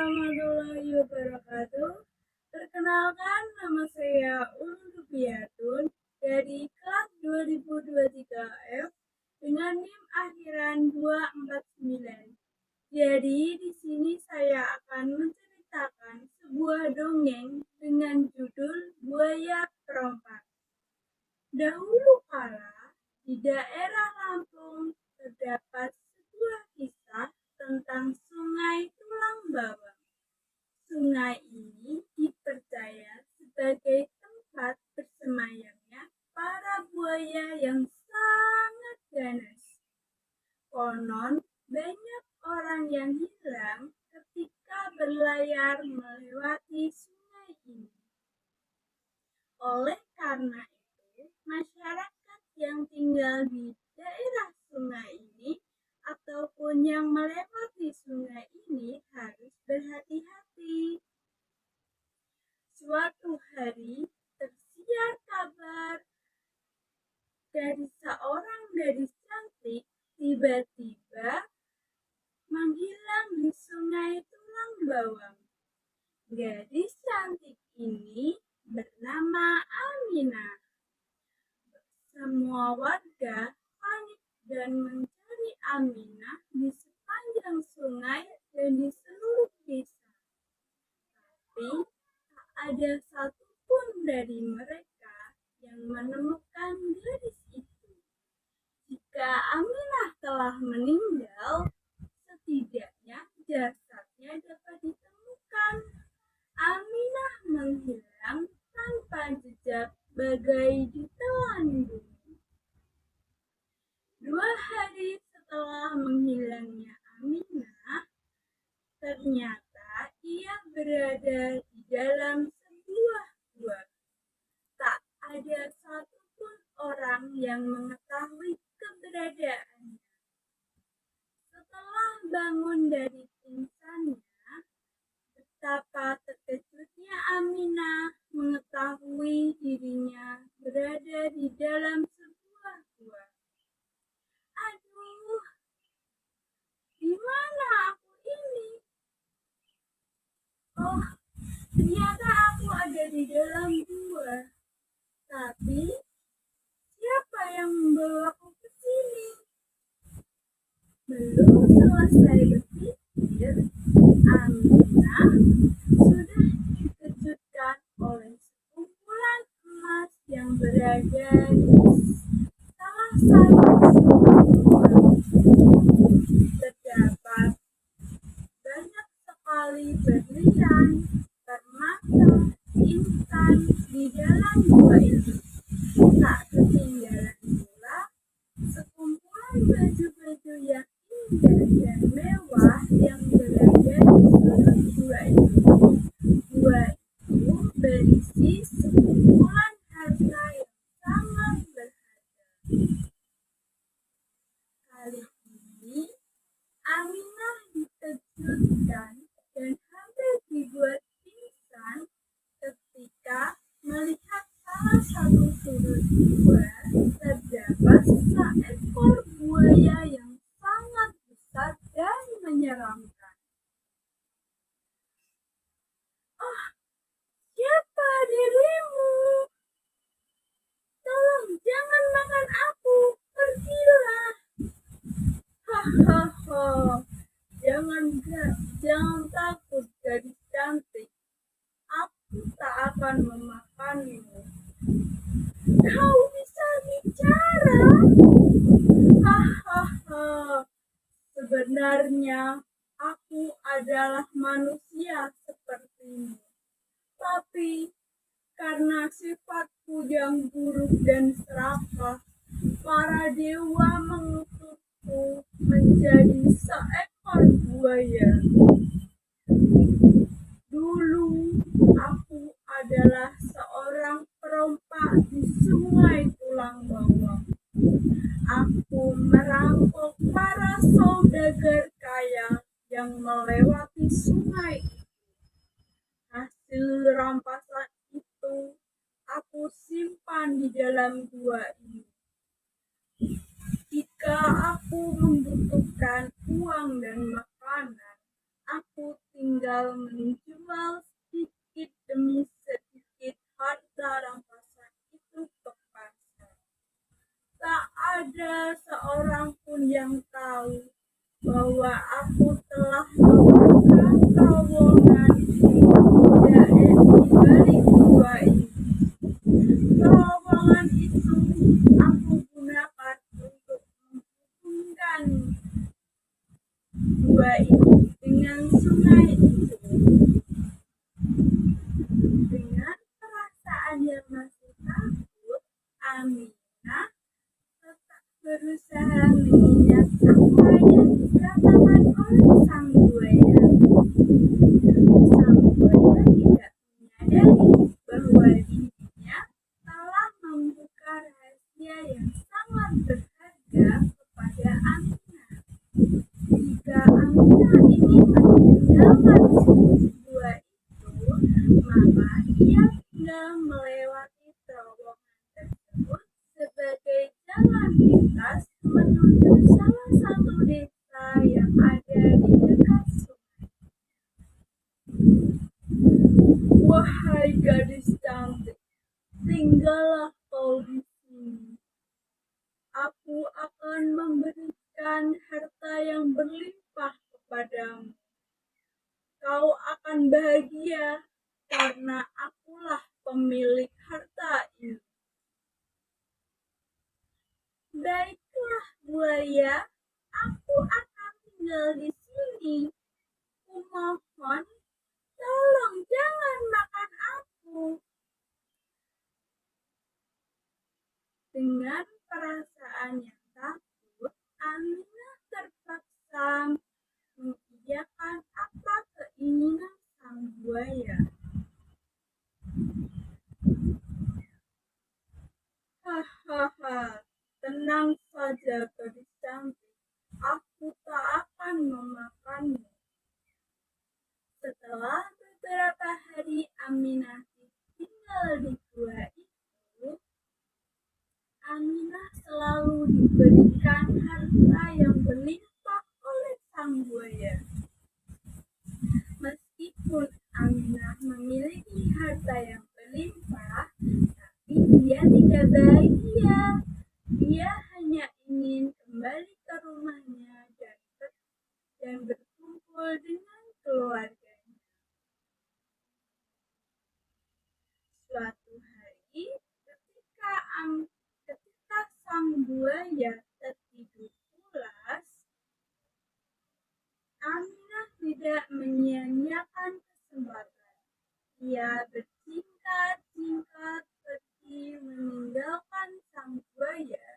warahmatullahi wabarakatuh. Perkenalkan, nama saya Ulun Rubiatun dari kelas 2023 F dengan NIM akhiran 249. Jadi di sini saya akan menceritakan sebuah dongeng dengan judul Buaya Perompak. Dahulu kala di daerah Lampung terdapat sebuah kisah tentang sungai tulang bawang. Sungai ini dipercaya sebagai tempat bersemayamnya para buaya yang sangat ganas. Konon banyak orang yang hilang ketika berlayar melewati sungai ini. Oleh karena itu, masyarakat yang tinggal di daerah sungai ini ataupun yang melewati sungai ini harus berhati-hati. Suatu hari tersiar kabar dari seorang gadis cantik tiba-tiba menghilang di sungai tulang bawang. Gadis cantik ini bernama Aminah. Semua warga panik dan mencari Aminah di sepanjang sungai dan di seluruh desa. Tapi tak ada satupun dari mereka yang menemukan gadis itu. Jika Aminah telah meninggal, setidaknya jasadnya dapat ditemukan. Aminah menghilang tanpa jejak bagai ditelan bumi. 2 hari setelah menghilangnya Aminah, ternyata ia berada di dalam sebuah gua. Tak ada satupun orang yang mengetahui keberadaannya. Setelah bangun dari pingsannya, betapa terkejutnya Aminah mengetahui dirinya berada di dalam sebuah gua. Aduh, di mana aku ini? Oh, ternyata aku ada di dalam gua. Tapi siapa yang membawaku ke sini? Belum selesai berpikir, Aminah sudah dikejutkan oleh sekumpulan emas yang berada di salah satu sumur. Terdapat banyak sekali berlian, permata, intan di dalam gua itu. Tak ketinggalan pula sekumpulan baju-baju yang indah dan mewah yang berada di sudut gua itu. Gua itu berisi sekumpulan harta yang sangat berharga. Kali ini Aminah dikejutkan dan hampir dibuat pingsan ketika melihat salah satu sudut gua terdapat seekor buaya yang sangat besar dan menyeramkan. Oh, siapa dirimu? Tolong jangan makan aku, pergilah. Hahaha, jangan takut gadis cantik. Aku tak akan memakanmu. Kau bisa bicara? Hahaha, sebenarnya aku adalah manusia sepertimu. Tapi karena sifatku yang buruk dan serakah, para dewa mengutusku menjadi seekor buaya. Dulu aku adalah seorang perompak di sungai tulang bawang. Aku merampok para saudagar kaya yang melewati sungai itu. Hasil rampasan itu aku simpan di dalam gua ini. Jika aku membutuhkan uang dan makanan, aku tinggal tinggal menjual sedikit demi sedikit harta rampasan itu ke pasar. Tak ada seorang pun yang tahu bahwa aku telah membuka terowongan di balik gua ini. Terowongan itu aku gunakan untuk menghubungkan gua ini dengan sungai itu. Dengan perasaan yang masih takut, Aminah tetap berusaha mengingat apa yang dikatakan oleh sang buaya. Sang buaya tidak menyadari bahwa dirinya telah membuka rahasia yang sangat berharga kepada Aminah. Jika Aminah ingin meninggalkan gua itu, maka ia tinggal melewati terowongan tersebut sebagai jalan pintas menuju salah satu desa yang ada di dekat sungai. Wahai gadis cantik, tinggallah kau di sini. Aku akan memberikan harta yang berlimpah kepadamu. Kau akan bahagia karena akulah pemilik harta ini. Baiklah buaya, aku akan tinggal di sini. Kumohon, tolong jangan makan aku. Dengan perasaan yang takut, Aminah terpaksa mengiyakan apa keinginan sang buaya. Hahaha, tenang saja gadis cantik, aku tak akan memakanmu. Setelah beberapa hari Aminah tinggal di gua itu, Aminah selalu diberikan harta yang berlimpah oleh sang buaya. Meskipun Aminah memiliki harta yang berlimpah, tapi dia tidak bahagia. Dia hanya ingin kembali ke rumahnya dan berkumpul dengan keluarganya. Suatu hari, ketika sang buaya tertidur pulas, Aminah tidak menyia-nyiakan kesempatan. Ia bersingkat-singkat pergi meninggalkan sang buaya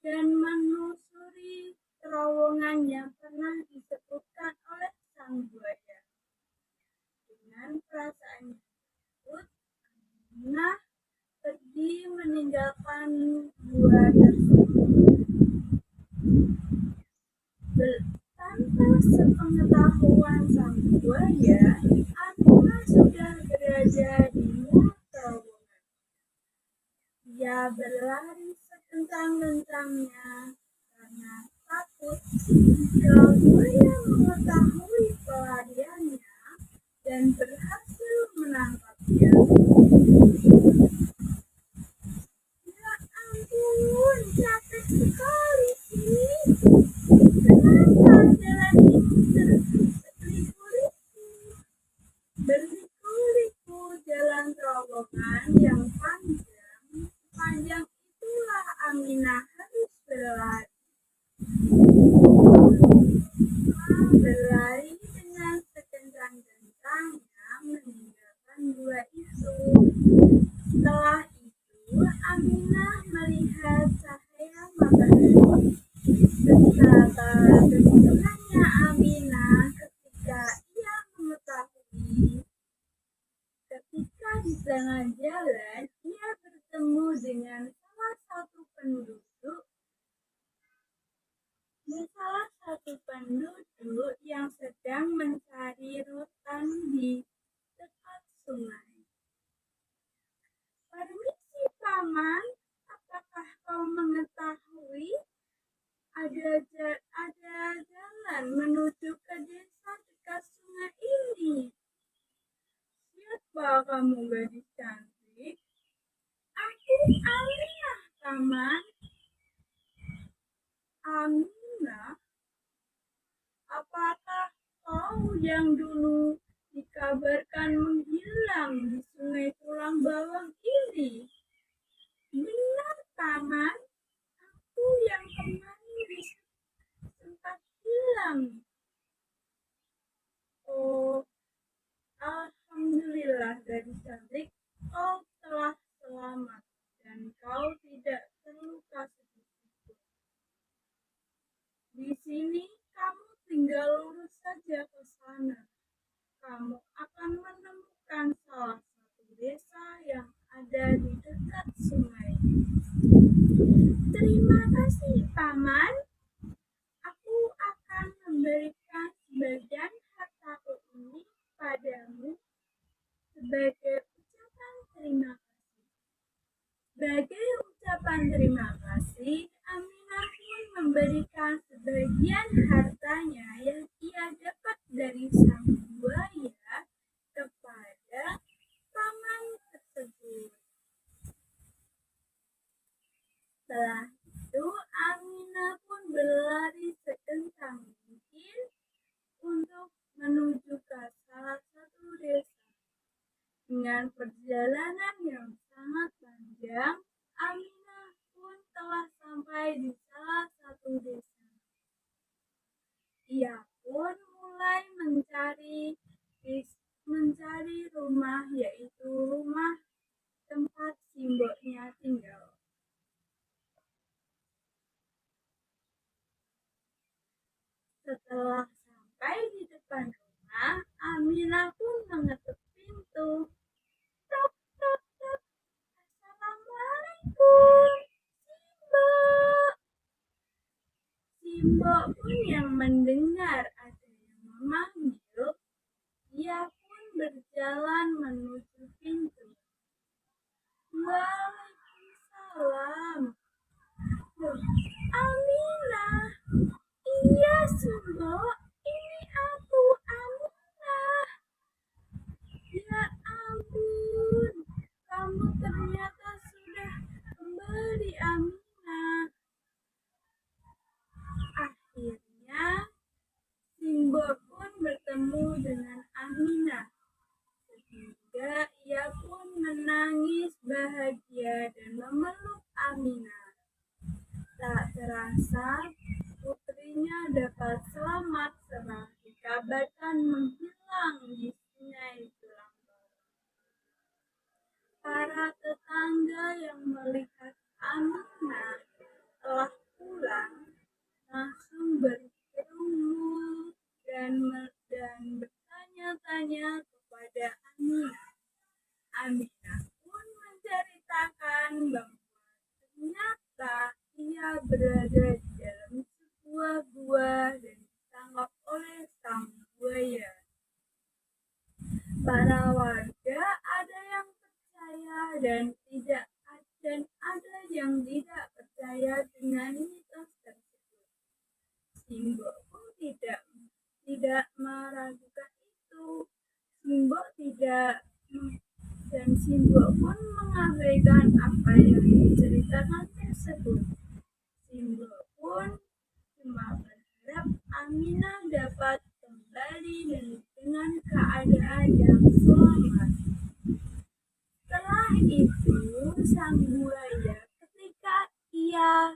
dan menelusuri terowongan yang pernah disebutkan oleh sang buaya. Dengan perasaan yang takut, Aminah pergi meninggalkan gua tersebut. Tanpa sepengetahuan sang buaya, Aminah sudah berada di luar terowongan. Ia berlari sekencang-kencangnya karena takut jika buaya mengetahui pelariannya dan berhasil menangkapnya. Ya ampun, capek sekali ini. Kenapa jalan ini berliku-liku jalan terowongan yang panjang. Sepanjang itulah Aminah harus berlari. Berlari dengan sekencang-kencangnya meninggalkan gua itu. Setelah itu, Aminah melihat cahaya matahari. Betapa bersyukurnya Aminah ketika ia mengetahui ketika di tengah jalan ia bertemu dengan salah satu penduduk yang sedang mencari rotan di dekat sungai. Permisi paman, apakah kau mengetahui ada jalan menuju ke desa dekat sungai ini? Siapa kamu, gadis cantik? Aku Aminah, Paman. Aminah, apakah kau yang dulu dikabarkan menghilang di sungai Tulang Bawang ini? Benar, Paman. Aku yang kemarin sempat hilang. Oh, alhamdulillah, gadis cantik, kau telah selamat dan kau tidak terluka sedikit. Di sini kamu tinggal lurus saja ke sana. Kamu akan menemukan salah satu desa yang ada di dekat sungai. Terima kasih, Paman. Aku akan memberikan sebagian hartaku ini padamu sebagai ucapan terima kasih. Sebagai ucapan terima kasih, Aminah pun memberikan sebagian hartanya yang ia dapat dari sang buaya kepada paman tersebut. Setelah itu, Aminah pun berlari sekencang mungkin untuk menuju ke salah satu desa. Dengan perjalanan yang sangat panjang, Aminah pun telah sampai di salah satu desa. Ia pun mulai mencari rumah, yaitu rumah tempat simboknya tinggal. Setelah sampai di depan rumah, Aminah pun mengetuk pintu. Tok, tok, tok. Assalamualaikum, Simbok. Simbok pun yang mendengar ada yang memanggil, ia pun berjalan menuju pintu. Waalaikumsalam. Aminah. Iya, Simbok. Ini aku, Aminah. Ya ampun, kamu ternyata sudah kembali, Aminah. Akhirnya, Simbok pun bertemu dengan Aminah. Sehingga ia pun menangis bahagia dan memeluk Aminah. Tak terasa, putrinya dapat selamat setelah dikabarkan menghilang di sungai Tulang Bawang. Para tetangga yang melihat Aminah telah pulang langsung berkerumun dan bertanya-tanya kepada Aminah. Aminah pun menceritakan bahwa ternyata ia berada di dalam sebuah gua dan ditangkap oleh sang buaya. Para warga ada yang percaya dan ada yang tidak percaya dengan mitos tersebut. Simbok pun tidak meragukan itu. Simbok pun mengabaikan apa yang diceritakan tersebut. Simbok pun cuma berharap Aminah dapat kembali dengan keadaan yang selamat. Setelah itu, sang buaya ketika ia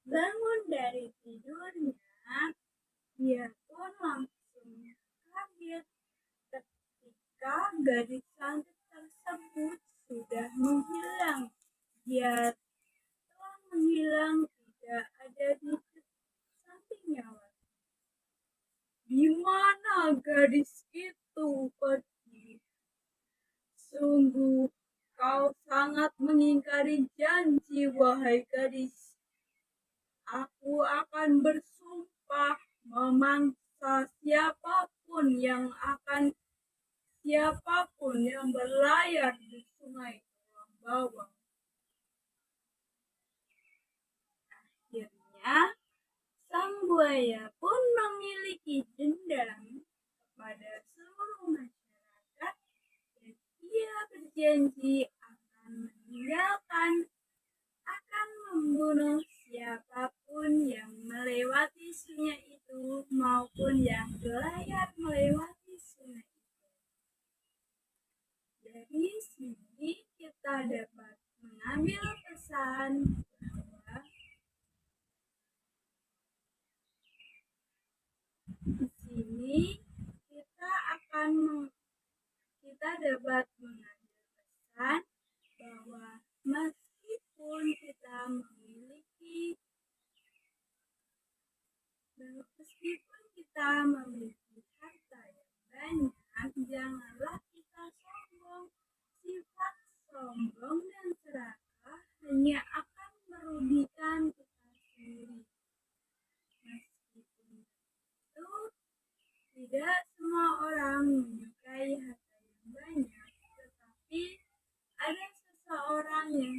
bangun dari tidurnya, dia pun langsung kaget ketika gadis cantik tersebut sudah menghilang. Dia telah menghilang, tidak ada di sampingnya lagi. Di mana gadis itu pergi? Sungguh kau sangat mengingkari janji, wahai gadis. Aku akan bersumpah memangsa siapapun yang berlayar di sungai Tulang Bawang. Akhirnya, sang buaya pun memiliki dendam kepada seluruh masyarakat berjanji akan meninggalkan, akan membunuh siapapun yang melewati sungai itu maupun yang berlayar melewati sungai itu. Dari sini kita dapat mengambil pesan bahwa di sini kita dapat mengambil pesan bahwa meskipun kita memiliki harta yang banyak, janganlah kita sombong. Sifat sombong dan serakah hanya akan merugikan kita sendiri. Meskipun itu, tidak semua orang menyukai harta yang banyak, tetapi ada seseorang yang